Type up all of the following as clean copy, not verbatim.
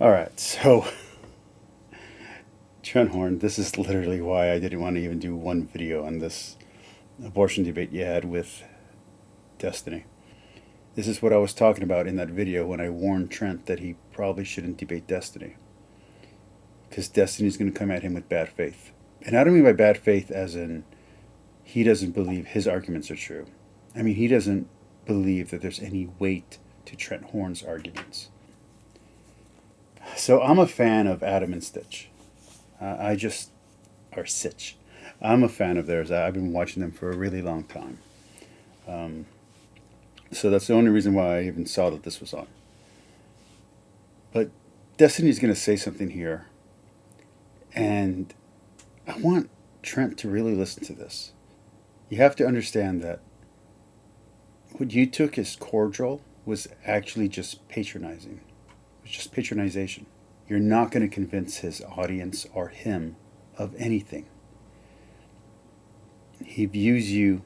All right, so Trent Horn, this is literally why I didn't want to even do one video on this abortion debate you had with Destiny. This is what I was talking about in that video when I warned Trent that he probably shouldn't debate Destiny. Because Destiny's going to come at him with bad faith. And I don't mean by bad faith as in he doesn't believe his arguments are true. I mean, he doesn't believe that there's any weight to Trent Horn's arguments. So I'm a fan of Adam and Stitch. Or Sitch. I'm a fan of theirs. I've been watching them for a really long time. So that's the only reason why I even saw that this was on. But Destiny's going to say something here. And I want Trent to really listen to this. You have to understand that what you took as cordial was actually just patronizing. It was just patronization. You're not going to convince his audience or him of anything. He views you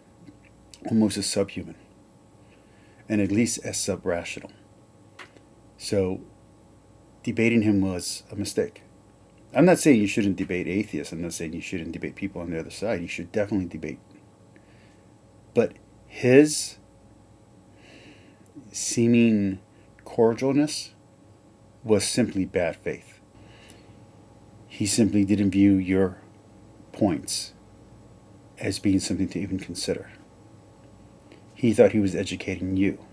almost as subhuman, and at least as sub-rational. So debating him was a mistake. I'm not saying you shouldn't debate atheists. I'm not saying you shouldn't debate people on the other side. You should definitely debate. But his seeming cordialness was simply bad faith. He simply didn't view your points as being something to even consider. He thought he was educating you.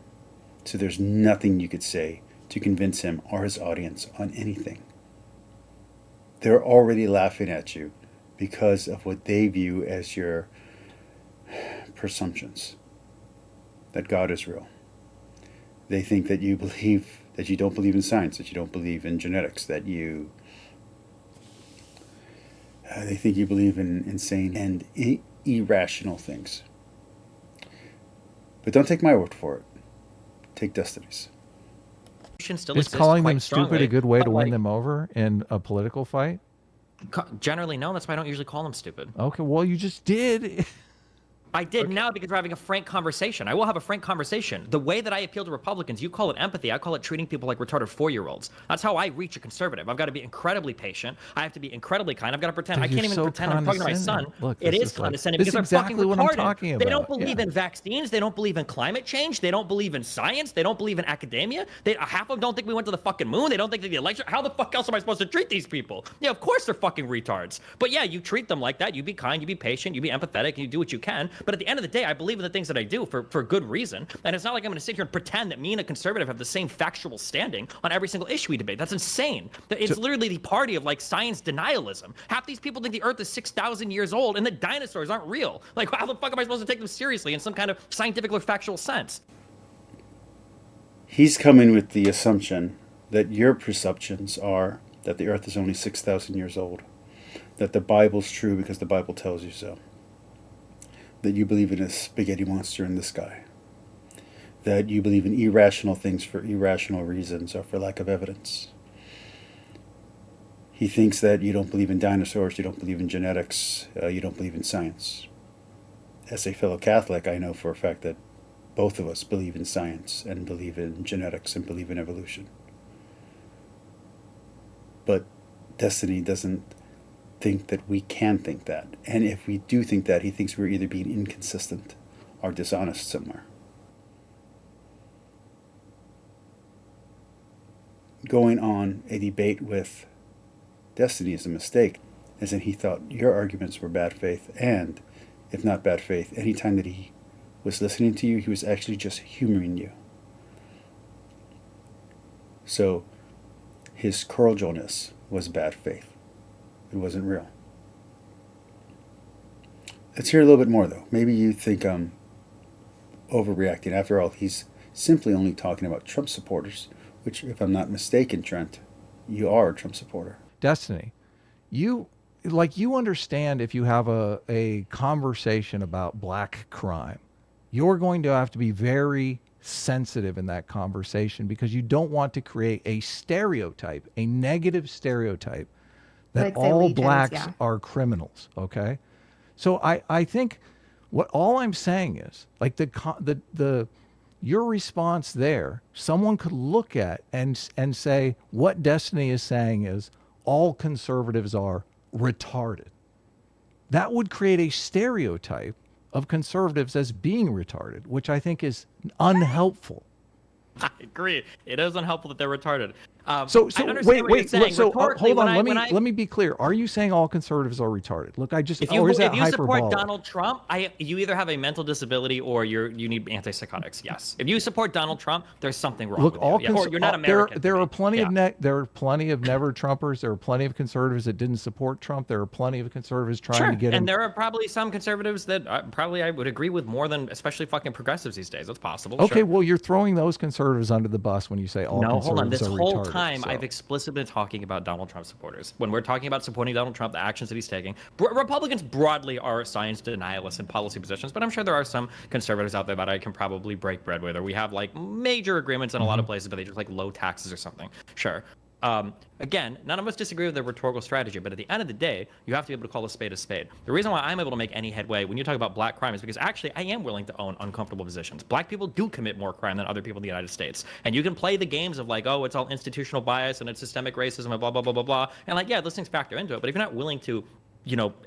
So there's nothing you could say to convince him or his audience on anything. They're already laughing at you because of what they view as your presumptions that God is real. They think that you don't believe in science, that you don't believe in genetics, that they think you believe in insane and irrational things. But don't take my word for it. Take Destiny's. Still Is calling them stupid strongly, a good way to like, win them over in a political fight? Generally, no. That's why I don't usually call them stupid. Okay, well, you just did. I did now because we're having a frank conversation. I will have a frank conversation. The way that I appeal to Republicans, you call it empathy. I call it treating people like retarded 4-year-olds. That's how I reach a conservative. I've got to be incredibly patient. I have to be incredibly kind. I've got to pretend. I can't even pretend I'm talking to my son. Look, it is condescending because they're fucking retarded. What I'm talking about. They don't believe in vaccines. They don't believe in climate change. They don't believe in science. They don't believe in academia. Half of them don't think we went to the fucking moon. They don't think that the election. How the fuck else am I supposed to treat these people? Yeah, of course they're fucking retards. But yeah, you treat them like that. You be kind. You be patient. You be empathetic. And you do what you can. But at the end of the day, I believe in the things that I do for good reason. And it's not like I'm going to sit here and pretend that me and a conservative have the same factual standing on every single issue we debate. That's insane. It's literally the party of like science denialism. Half these people think the earth is 6,000 years old and the dinosaurs aren't real. Like, how the fuck am I supposed to take them seriously in some kind of scientific or factual sense? He's coming with the assumption that your presumptions are that the earth is only 6,000 years old, that the Bible's true because the Bible tells you so, that you believe in a spaghetti monster in the sky, that you believe in irrational things for irrational reasons or for lack of evidence. He thinks that you don't believe in dinosaurs, you don't believe in genetics, you don't believe in science. As a fellow Catholic, I know for a fact that both of us believe in science and believe in genetics and believe in evolution. But Destiny doesn't think that we can think that. And if we do think that, he thinks we're either being inconsistent or dishonest somewhere. Going on a debate with Destiny is a mistake, as in he thought your arguments were bad faith, and if not bad faith, anytime that he was listening to you, he was actually just humoring you. So his cordialness was bad faith. It wasn't real. Let's hear a little bit more, though. Maybe you think I'm overreacting. After all, he's simply only talking about Trump supporters, which, if I'm not mistaken, Trent, you are a Trump supporter. Destiny, you understand if you have a conversation about black crime, you're going to have to be very sensitive in that conversation because you don't want to create a stereotype, a negative stereotype that like all legions, blacks are criminals. Okay. So I think all I'm saying is like the your response there, someone could look at and say, what Destiny is saying is all conservatives are retarded. That would create a stereotype of conservatives as being retarded, which I think is unhelpful. I agree. It is unhelpful that they're retarded. So I understand wait, what you're wait. saying. So Rhetorically, hold on. when I Let me be clear. Are you saying all conservatives are retarded? Look, I just if you or is that if you support hyperbolic? Donald Trump, you either have a mental disability or you need antipsychotics. Yes. If you support Donald Trump, there's something wrong Look, with all you. Yeah, or you're not there American. there are plenty Yeah. of there are plenty of never Trumpers. There are plenty of conservatives that didn't support Trump. There are plenty of conservatives trying Sure, to get him. and there are probably some conservatives that probably I would agree with more than especially fucking progressives these days. That's possible. Okay, Sure. well, you're throwing those conservatives under the bus when you say all No, conservatives hold on. This are whole retarded, time, so. I've explicitly been talking about Donald Trump supporters. When we're talking about supporting Donald Trump, the actions that he's taking, Republicans broadly are science denialists in policy positions, but I'm sure there are some conservatives out there that I can probably break bread with, or we have like major agreements in a lot of places, but they just like low taxes or something. Sure. Again, none of us disagree with the rhetorical strategy, but at the end of the day, you have to be able to call a spade a spade. The reason why I'm able to make any headway when you talk about black crime is because actually I am willing to own uncomfortable positions. Black people do commit more crime than other people in the United States. And you can play the games of like, oh, it's all institutional bias and it's systemic racism and blah, blah, blah, blah, blah. And like, yeah, those things factor into it. But if you're not willing to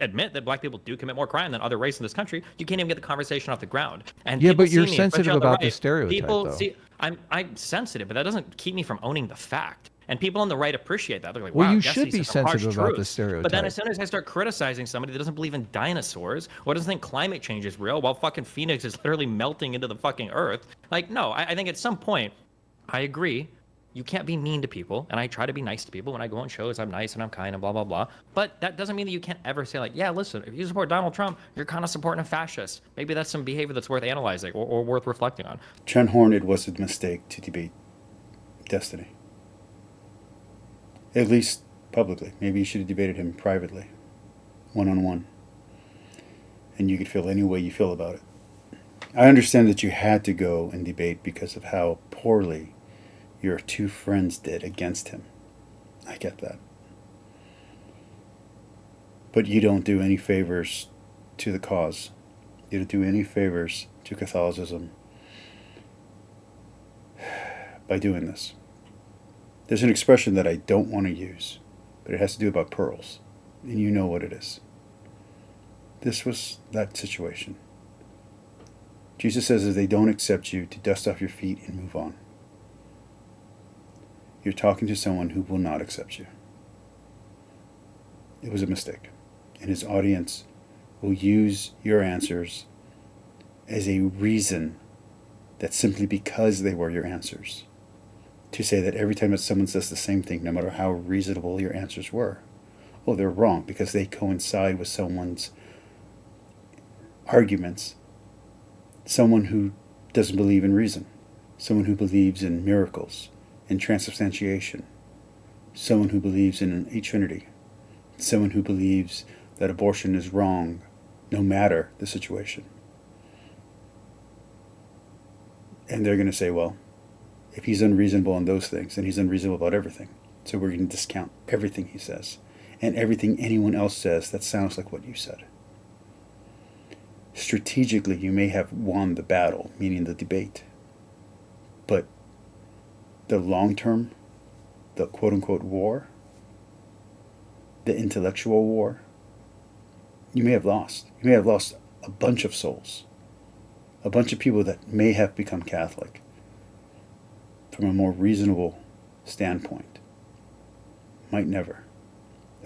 admit that black people do commit more crime than other races in this country, you can't even get the conversation off the ground. And Yeah, but see you're me, sensitive especially on about the right, stereotype, People though. see, I'm sensitive, but that doesn't keep me from owning the fact. And people on the right appreciate that. They're like, Well, wow, you Destiny should be said some harsh sensitive about the truths. stereotype. But then as soon as I start criticizing somebody that doesn't believe in dinosaurs or doesn't think climate change is real while fucking Phoenix is literally melting into the fucking earth, like, no, I think at some point, I agree, you can't be mean to people. And I try to be nice to people. When I go on shows, I'm nice and I'm kind and blah, blah, blah. But that doesn't mean that you can't ever say like, yeah, listen, if you support Donald Trump, you're kind of supporting a fascist. Maybe that's some behavior that's worth analyzing or worth reflecting on. Trent Horn, it was a mistake to debate Destiny. At least publicly. Maybe you should have debated him privately, one-on-one. And you could feel any way you feel about it. I understand that you had to go and debate because of how poorly your two friends did against him. I get that. But you don't do any favors to the cause. You don't do any favors to Catholicism by doing this. There's an expression that I don't want to use, but it has to do about pearls, and you know what it is. This was that situation. Jesus says if they don't accept you, to dust off your feet and move on. You're talking to someone who will not accept you. It was a mistake, and his audience will use your answers as a reason that simply because they were your answers, to say that every time that someone says the same thing, no matter how reasonable your answers were, well, they're wrong because they coincide with someone's arguments, someone who doesn't believe in reason, someone who believes in miracles, in transubstantiation, someone who believes in a Trinity, someone who believes that abortion is wrong no matter the situation. And they're going to say, well, if he's unreasonable on those things, then he's unreasonable about everything. So we're going to discount everything he says and everything anyone else says that sounds like what you said. Strategically, you may have won the battle, meaning the debate. But the long term, the quote-unquote war, the intellectual war, you may have lost. You may have lost a bunch of souls. A bunch of people that may have become Catholic from a more reasonable standpoint. Might never.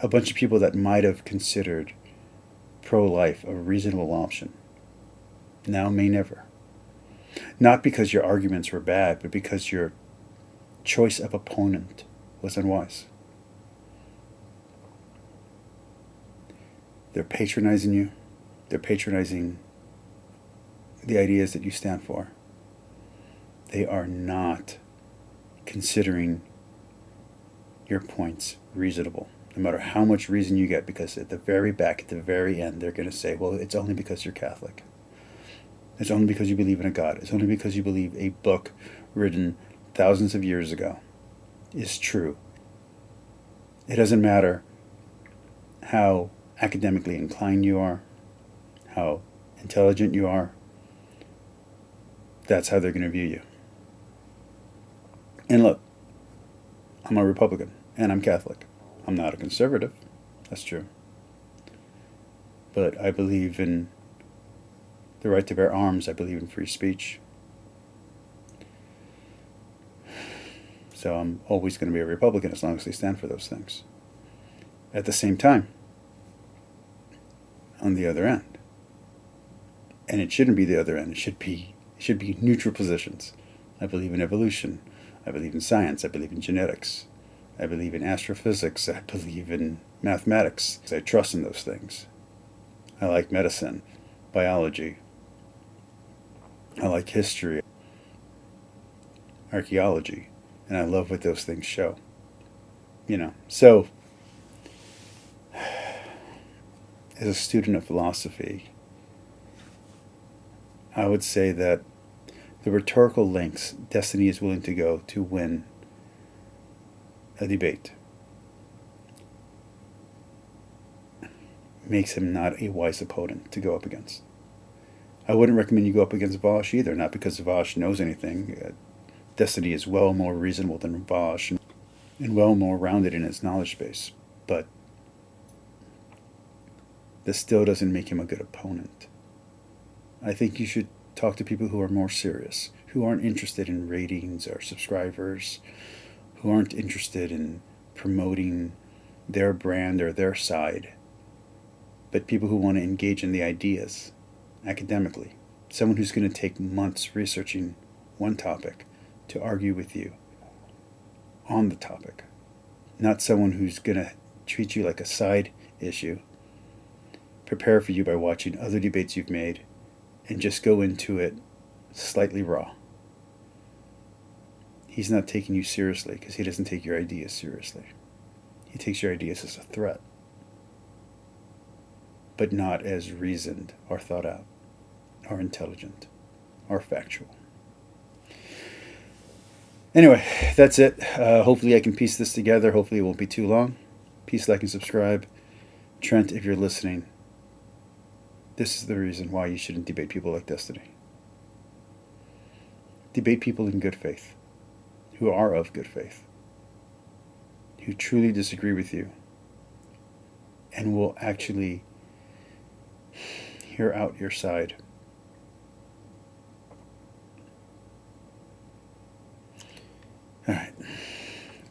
A bunch of people that might have considered pro-life a reasonable option now may never. Not because your arguments were bad, but because your choice of opponent was unwise. They're patronizing you. They're patronizing the ideas that you stand for. They are not considering your points reasonable, no matter how much reason you get, because at the very back, at the very end, they're going to say, well, it's only because you're Catholic. It's only because you believe in a God. It's only because you believe a book written thousands of years ago is true. It doesn't matter how academically inclined you are, how intelligent you are. that's how they're going to view you. And look, I'm a Republican and I'm Catholic. I'm not a conservative. That's true. But I believe in the right to bear arms. I believe in free speech. So I'm always going to be a Republican as long as they stand for those things. At the same time, on the other end, and it shouldn't be the other end, it should be neutral positions. I believe in evolution. I believe in science. I believe in genetics. I believe in astrophysics. I believe in mathematics. I trust in those things. I like medicine, biology. I like history, archaeology, and I love what those things show. So as a student of philosophy, I would say that the rhetorical lengths Destiny is willing to go to win a debate makes him not a wise opponent to go up against. I wouldn't recommend you go up against Vosh either, not because Vosh knows anything. Destiny is well more reasonable than Vosh and well more rounded in his knowledge base, but this still doesn't make him a good opponent. I think you should talk to people who are more serious, who aren't interested in ratings or subscribers, who aren't interested in promoting their brand or their side, but people who want to engage in the ideas academically. Someone who's going to take months researching one topic to argue with you on the topic, not someone who's going to treat you like a side issue, prepare for you by watching other debates you've made, and just go into it slightly raw. He's not taking you seriously because he doesn't take your ideas seriously. He takes your ideas as a threat, but not as reasoned or thought out or intelligent or factual. Anyway, that's it. Hopefully I can piece this together. Hopefully it won't be too long. Please like and subscribe. Trent, if you're listening, this is the reason why you shouldn't debate people like Destiny. Debate people in good faith, who are of good faith, who truly disagree with you, and will actually hear out your side